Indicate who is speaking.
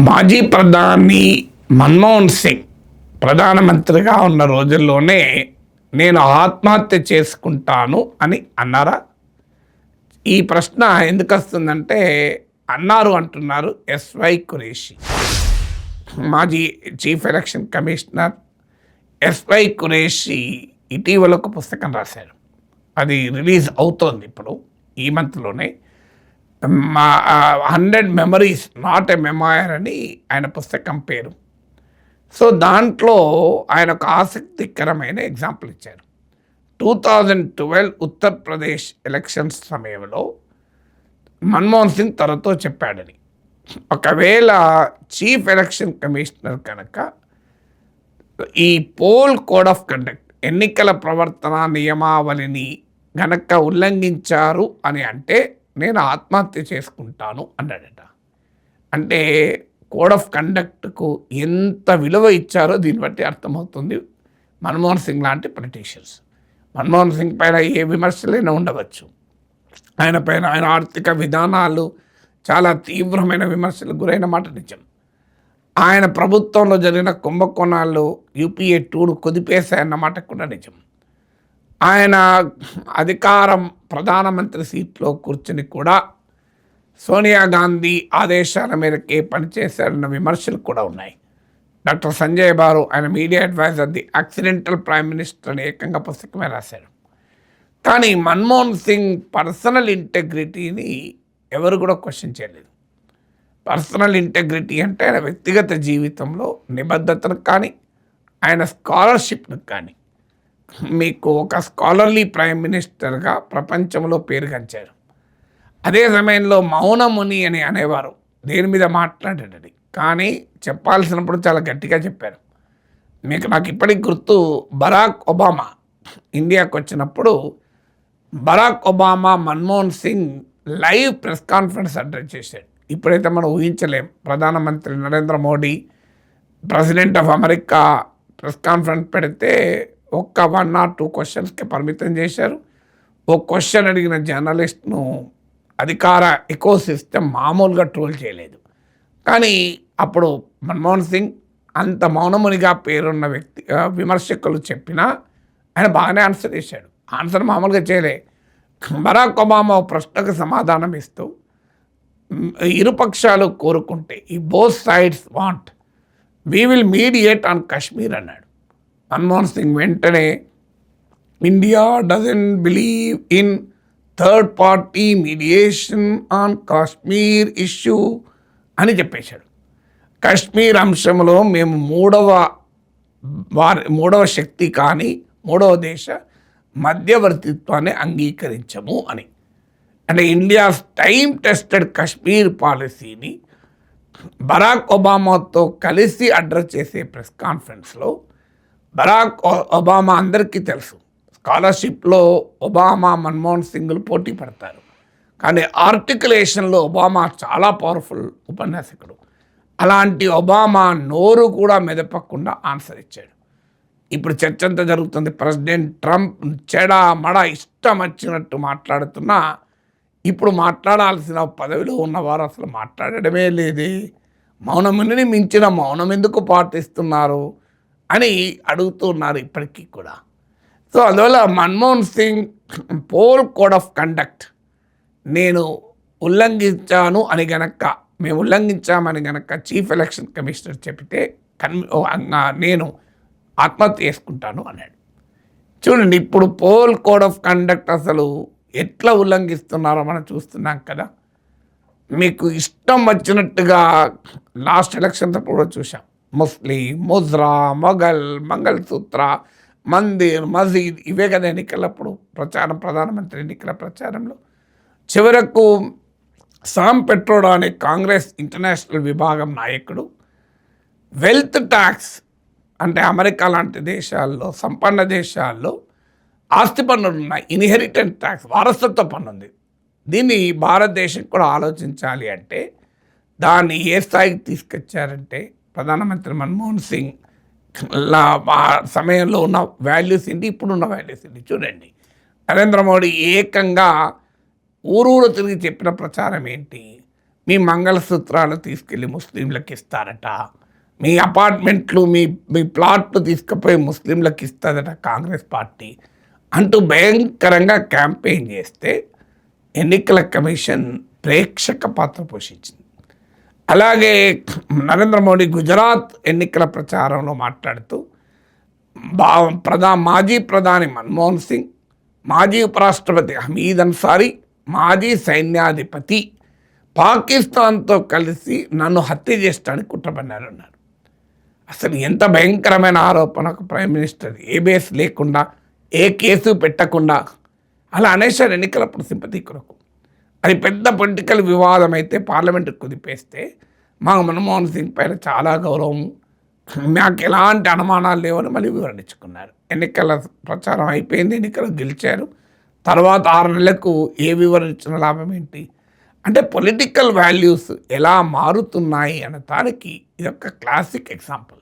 Speaker 1: మాజీ ప్రధాని మన్మోహన్ సింగ్ ప్రధానమంత్రిగా ఉన్న రోజుల్లోనే నేను ఆత్మహత్య చేసుకుంటాను అని అన్నారా? ఈ ప్రశ్న ఎందుకు వస్తుందంటే అన్నారు అంటున్నారు ఎస్వై ఖురేషి, మాజీ chief election commissioner SY Qureshi ఇటీవల ఒక పుస్తకం రాశారు. అది రిలీజ్ అవుతోంది ఇప్పుడు ఈ మంత్లోనే. 100 మెమరీస్ నాట్ ఎ మెమోయర్ అని ఆయన పుస్తకం పేరు. సో దాంట్లో ఆయన ఒక ఆసక్తికరమైన ఎగ్జాంపుల్ ఇచ్చారు. 2012 ఉత్తరప్రదేశ్ ఎలక్షన్స్ సమయంలో మన్మోహన్ సింగ్ తనతో చెప్పాడని, ఒకవేళ చీఫ్ ఎలక్షన్ కమిషనర్ కనుక ఈ పోల్ కోడ్ ఆఫ్ కండక్ట్ ఎన్నికల ప్రవర్తన నియమావళిని గనక ఉల్లంఘించారు అని అంటే నేను ఆత్మహత్య చేసుకుంటాను అన్నాడట. అంటే కోడ్ ఆఫ్ కండక్ట్కు ఎంత విలువ ఇచ్చారో దీన్ని బట్టి అర్థమవుతుంది. మన్మోహన్ సింగ్ లాంటి పొలిటీషియన్స్, మన్మోహన్ సింగ్ పైన ఏ విమర్శలైనా ఉండవచ్చు, ఆయన పైన ఆయన ఆర్థిక విధానాలు చాలా తీవ్రమైన విమర్శలకు గురైన మాట నిజం. ఆయన ప్రభుత్వంలో జరిగిన కుంభకోణాలు యూపీఏ 2ను కుదిపేశాయన్నమాట కూడా నిజం. ఆయన అధికారం ప్రధానమంత్రి సీట్లో కూర్చుని కూడా సోనియా గాంధీ ఆదేశాల మేరకే పనిచేశారన్న విమర్శలు కూడా ఉన్నాయి. డాక్టర్ సంజయ్ బారు, ఆయన media advisor, the accidental prime minister అని ఏకంగా పుస్తకమే రాశారు. కానీ మన్మోహన్ సింగ్ పర్సనల్ ఇంటెగ్రిటీని ఎవరు కూడా క్వశ్చన్ చేయలేదు. పర్సనల్ ఇంటెగ్రిటీ అంటే ఆయన వ్యక్తిగత జీవితంలో నిబద్ధతను కానీ ఆయన స్కాలర్షిప్ను కానీ, మీకు ఒక స్కాలర్లీ ప్రైమ్ మినిస్టర్గా ప్రపంచంలో పేరుగంచారు. అదే సమయంలో మౌనముని అని అనేవారు, దేని మీద మాట్లాడాడని, కానీ చెప్పాల్సినప్పుడు చాలా గట్టిగా చెప్పారు. నాకు ఇప్పటికి గుర్తు, బరాక్ ఒబామా ఇండియాకు వచ్చినప్పుడు Barack Obama Manmohan Singh live press conference address చేశాడు. ఇప్పుడైతే మనం ఊహించలేం. ప్రధానమంత్రి Narendra Modi, president of America press conference పెడితే ఒక్క 1 or 2 క్వశ్చన్స్కి పరిమితం చేశారు. ఓ క్వశ్చన్ అడిగిన జర్నలిస్ట్ను అధికార ఎకో సిస్టమ్ మామూలుగా ట్రోల్ చేయలేదు. కానీ అప్పుడు మన్మోహన్ సింగ్ అంత మౌనమునిగా పేరున్న వ్యక్తి, విమర్శకులు చెప్పినా ఆయన బాగానే ఆన్సర్ చేశాడు. ఆన్సర్ మామూలుగా చేయలే. బరాక్ ఒబామా ప్రశ్నకు సమాధానం ఇస్తూ ఇరుపక్షాలు కోరుకుంటే, ఈ both sides want, we will mediate on Kashmir అన్నాడు. మన్మోహన్ సింగ్ వెంటనే India doesn't believe in third party mediation on Kashmir issue అని చెప్పేశాడు. కాశ్మీర్ అంశంలో మేము మూడవ శక్తి కానీ మూడవ దేశ మధ్యవర్తిత్వాన్ని అంగీకరించము అని. అంటే ఇండియా టైం టెస్టెడ్ కాశ్మీర్ పాలసీని బరాక్ ఒబామాతో కలిసి అడ్రస్ చేసే ప్రెస్ కాన్ఫరెన్స్లో బరాక్ ఒబామా అందరికీ తెలుసు, స్కాలర్షిప్లో ఒబామా మన్మోహన్ సింగ్లు పోటీ పడతారు. కానీ ఆర్టికులేషన్లో ఒబామా చాలా పవర్ఫుల్ ఉపన్యాసకుడు. అలాంటి ఒబామా నోరు కూడా మెదపకుండా ఆన్సర్ ఇచ్చాడు. ఇప్పుడు చర్చ అంతా జరుగుతుంది. ప్రెసిడెంట్ ట్రంప్ చెడా మడ ఇష్టం వచ్చినట్టు మాట్లాడుతున్నా, ఇప్పుడు మాట్లాడాల్సిన పదవిలో ఉన్నవారు అసలు మాట్లాడడమే లేదే, మౌనముని మించిన మౌనం ఎందుకు పాటిస్తున్నారు అని అడుగుతున్నారు ఇప్పటికీ కూడా. సో అందువల్ల Manmohan Singh poll code of conduct నేను ఉల్లంఘించాను అని గనక, మేము ఉల్లంఘించామని గనక చీఫ్ ఎలక్షన్ కమిషనర్ చెప్తే నేను ఆత్మహత్య చేసుకుంటాను అన్నాడు. చూడండి, ఇప్పుడు పోల్ కోడ్ ఆఫ్ కండక్ట్ అసలు ఎట్లా ఉల్లంఘిస్తున్నారో మనం చూస్తున్నాం కదా. మీకు ఇష్టం వచ్చినట్టుగా లాస్ట్ ఎలక్షన్స్ అప్పుడు కూడా చూసాం. ముస్లిం, ముజ్రా, మొఘల్, మంగళసూత్ర, మందిర్, మసీద్, ఇవే కదా ఎన్నికలప్పుడు ప్రచారం, ప్రధానమంత్రి ఎన్నికల ప్రచారంలో. చివరకు సామ్ పెట్రోడా అనే కాంగ్రెస్ ఇంటర్నేషనల్ విభాగం నాయకుడు వెల్త్ ట్యాక్స్, అంటే అమెరికా లాంటి దేశాల్లో, సంపన్న దేశాల్లో ఆస్తి పన్నులు ఉన్నాయి, ఇన్హెరిటెన్స్ ట్యాక్స్, వారసత్వ పన్ను ఉంది. దీన్ని భారతదేశం కూడా ఆలోచించాలి అంటే దాన్ని ఏ స్థాయికి తీసుకొచ్చారంటే, ప్రధానమంత్రి మన్మోహన్ సింగ్ సమయంలో ఉన్న వాల్యూస్ ఏంటి, ఇప్పుడున్న వాల్యూస్ ఏంటి చూడండి. నరేంద్ర మోడీ ఏకంగా ఊరూరు తిరిగి చెప్పిన ప్రచారం ఏంటి, మీ మంగళసూత్రాలు తీసుకెళ్ళి ముస్లింలకు ఇస్తారట, మీ అపార్ట్మెంట్లు మీ మీ ప్లాట్లు తీసుకుపోయి ముస్లింలకు ఇస్తుందట కాంగ్రెస్ పార్టీ అంటూ భయంకరంగా క్యాంపెయిన్ చేస్తే ఎన్నికల కమిషన్ ప్రేక్షక పాత్ర పోషించింది. అలాగే నరేంద్ర మోడీ గుజరాత్ ఎన్నికల ప్రచారంలో మాట్లాడుతూ మాజీ ప్రధాని మన్మోహన్ సింగ్, మాజీ ఉపరాష్ట్రపతి హమీద్ అన్సారీ, మాజీ సైన్యాధిపతి పాకిస్తాన్తో కలిసి నన్ను హత్య చేస్తానికి కుట్రపన్నారన్నారు. అసలు ఎంత భయంకరమైన ఆరోపణ! ప్రైమ్ మినిస్టర్ ఏ బేస్ లేకుండా, ఏ కేసు పెట్టకుండా అలా అనేశారు ఎన్నికలప్పుడు సింపతి కొరకు. అది పెద్ద పొలిటికల్ వివాదం అయితే పార్లమెంటుకు కుదిపేస్తే మాకు మన్మోహన్ సింగ్ పైన చాలా గౌరవం, నాకు ఎలాంటి అనుమానాలు లేవని మళ్ళీ వివరణించుకున్నారు. ఎన్నికల ప్రచారం అయిపోయింది, ఎన్నికలు గెలిచారు. తర్వాత 6 నెలలకు ఏ వివరణ ఇచ్చిన లాభం ఏంటి? అంటే పొలిటికల్ వాల్యూస్ ఎలా మారుతున్నాయి అనే దానికి ఇదొక క్లాసిక్ ఎగ్జాంపుల్.